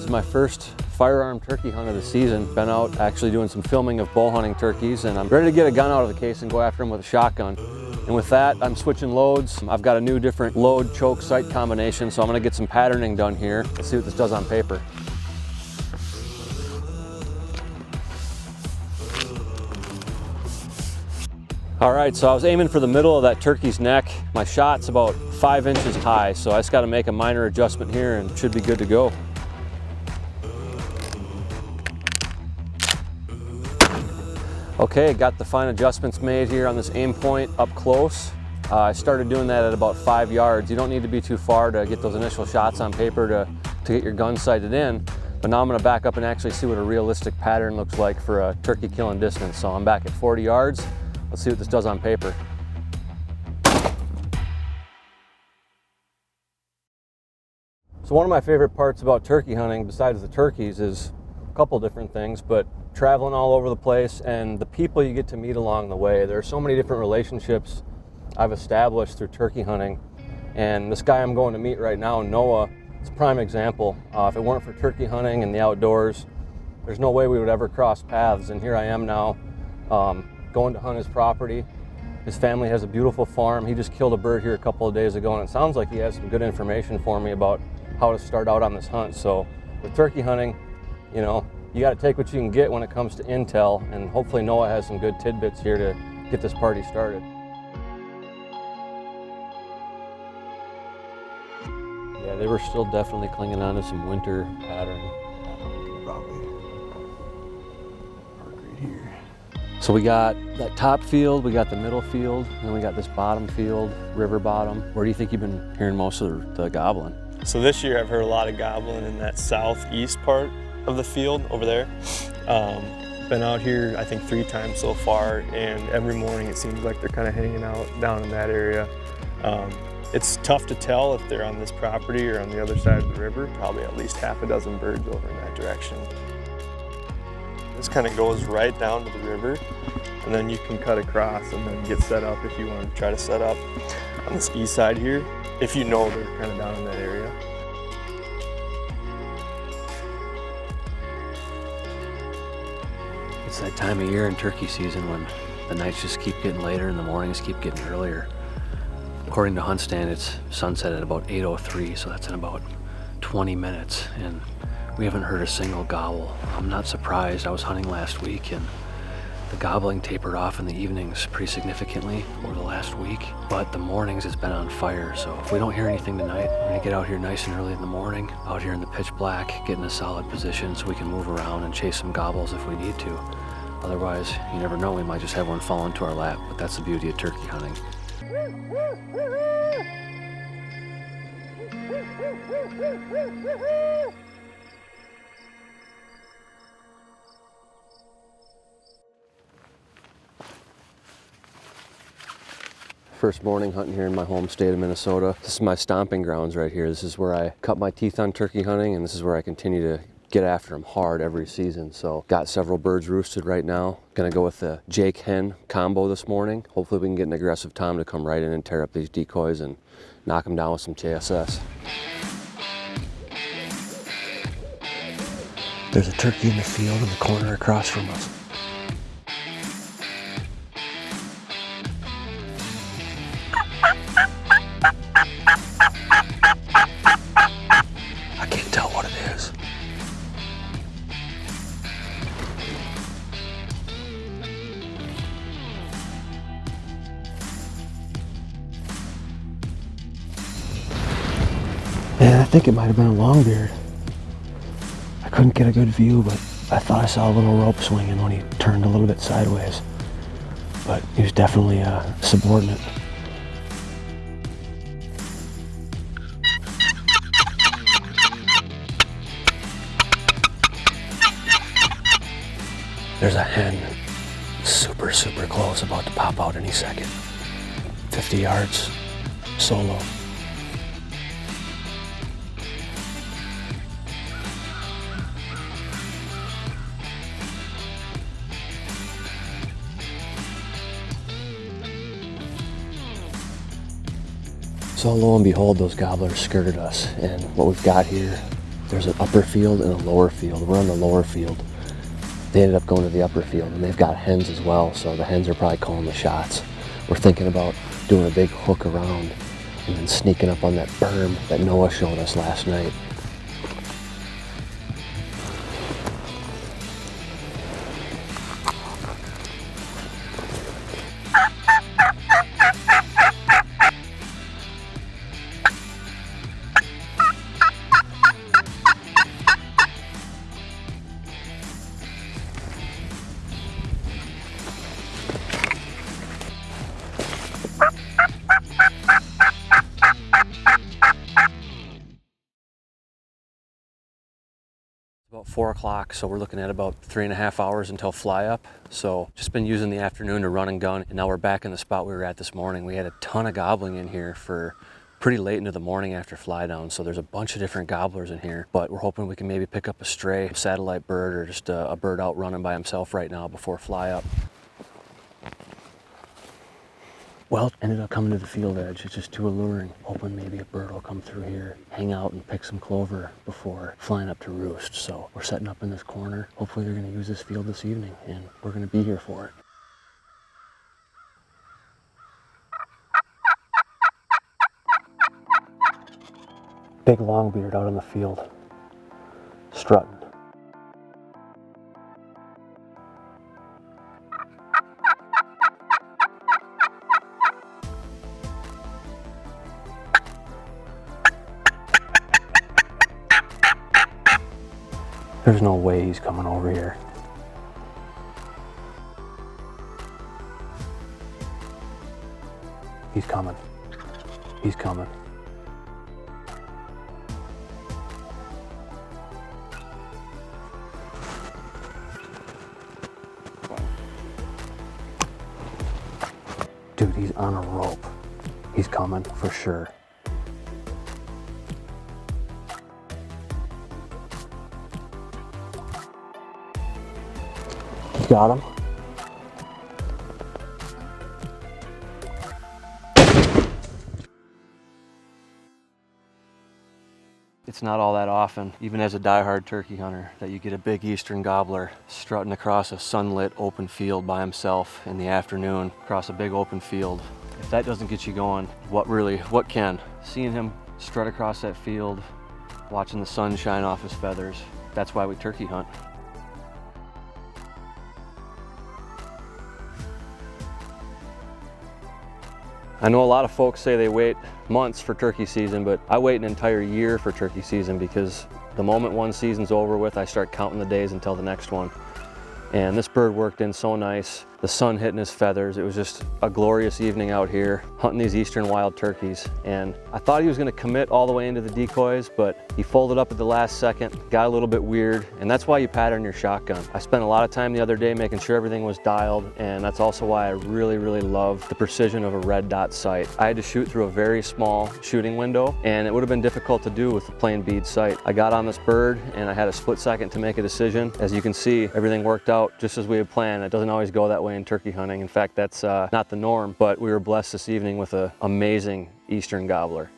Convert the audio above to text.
This is my first firearm turkey hunt of the season. Been out actually doing some filming of bow hunting turkeys, and I'm ready to get a gun out of the case and go after them with a shotgun. And with that, I'm switching loads. I've got a new different load choke sight combination, so I'm gonna get some patterning done here. Let's see what this does on paper. All right, so I was aiming for the middle of that turkey's neck. My shot's about 5 inches high, so I just gotta make a minor adjustment here and should be good to go. Okay, got the fine adjustments made here on this aim point up close. I started doing that at about 5 yards. You don't need to be too far to get those initial shots on paper to get your gun sighted in. But now I'm gonna back up and actually see what a realistic pattern looks like for a turkey killing distance. So I'm back at 40 yards. Let's see what this does on paper. So one of my favorite parts about turkey hunting, besides the turkeys, is a couple different things, but traveling all over the place and the people you get to meet along the way. There are so many different relationships I've established through turkey hunting, and this guy I'm going to meet right now, Noah, is a prime example. If it weren't for turkey hunting and the outdoors, there's no way we would ever cross paths, and here I am now going to hunt his property. His family has a beautiful farm. He just killed a bird here a couple of days ago, and it sounds like he has some good information for me about how to start out on this hunt. So with turkey hunting, you know, you got to take what you can get when it comes to intel, and hopefully Noah has some good tidbits here to get this party started. Yeah, they were still definitely clinging on to some winter pattern. Probably park right here. So we got that top field, we got the middle field, and then we got this bottom field, river bottom. Where do you think you've been hearing most of the gobbling? So this year I've heard a lot of gobbling in that southeast part of the field over there. Been out here I think 3 times so far, and every morning it seems like they're kind of hanging out down in that area. It's tough to tell if they're on this property or on the other side of the river. Probably at least half a dozen birds over in that direction. This kind of goes right down to the river, and then you can cut across and then get set up if you want to try to set up on this east side here, if you know they're kind of down in that area. It's that time of year in turkey season when the nights just keep getting later and the mornings keep getting earlier. According to HuntStand, it's sunset at about 8:03, so that's in about 20 minutes, and we haven't heard a single gobble. I'm not surprised. I was hunting last week, and the gobbling tapered off in the evenings pretty significantly over the last week, but the mornings it's been on fire. So if we don't hear anything tonight, we're gonna get out here nice and early in the morning, out here in the pitch black, get in a solid position so we can move around and chase some gobbles if we need to. Otherwise, you never know, we might just have one fall into our lap, but that's the beauty of turkey hunting. First morning hunting here in my home state of Minnesota. This is my stomping grounds right here. This is where I cut my teeth on turkey hunting, and this is where I continue to get after them hard every season. So got several birds roosted right now. Gonna go with the Jake hen combo this morning. Hopefully we can get an aggressive tom to come right in and tear up these decoys and knock them down with some JSS. There's a turkey in the field in the corner across from us. I can't tell what it is. Yeah, I think it might have been a longbeard. I couldn't get a good view, but I thought I saw a little rope swinging when he turned a little bit sideways. But he was definitely subordinate. There's a hen super close, about to pop out any second. 50 yards, solo. So lo and behold, those gobblers skirted us, and what we've got here, There's an upper field and a lower field. We're on the lower field. They ended up going to the upper field, and they've got hens as well, so the hens are probably calling the shots. We're thinking about doing a big hook around and then sneaking up on that berm that Noah showed us last night. About 4 o'clock, so we're looking at about 3.5 hours until fly up. So just been using the afternoon to run and gun, and now we're back in the spot we were at this morning. We had a ton of gobbling in here for pretty late into the morning after fly down, so there's a bunch of different gobblers in here, but we're hoping we can maybe pick up a stray satellite bird or just a bird out running by himself right now before fly up. Well, ended up coming to the field edge. It's just too alluring. Hoping maybe a bird will come through here, hang out and pick some clover before flying up to roost. So we're setting up in this corner. Hopefully they're gonna use this field this evening, and we're gonna be here for it. Big longbeard out on the field, strutting. There's no way he's coming over here. He's coming. He's coming. Dude, he's on a rope. He's coming for sure. Got him. It's not all that often, even as a diehard turkey hunter, that you get a big eastern gobbler strutting across a sunlit open field by himself in the afternoon, across a big open field. If that doesn't get you going, what can? Seeing him strut across that field, watching the sun shine off his feathers, that's why we turkey hunt. I know a lot of folks say they wait months for turkey season, but I wait an entire year for turkey season because the moment one season's over with, I start counting the days until the next one. And this bird worked in so nice. The sun hitting his feathers. It was just a glorious evening out here hunting these eastern wild turkeys. And I thought he was gonna commit all the way into the decoys, but he folded up at the last second, got a little bit weird, and that's why you pattern your shotgun. I spent a lot of time the other day making sure everything was dialed, and that's also why I really, really love the precision of a red dot sight. I had to shoot through a very small shooting window, and it would have been difficult to do with a plain bead sight. I got on this bird, and I had a split second to make a decision. As you can see, everything worked out just as we had planned. It doesn't always go that way in turkey hunting. In fact, that's not the norm, but we were blessed this evening with an amazing eastern gobbler.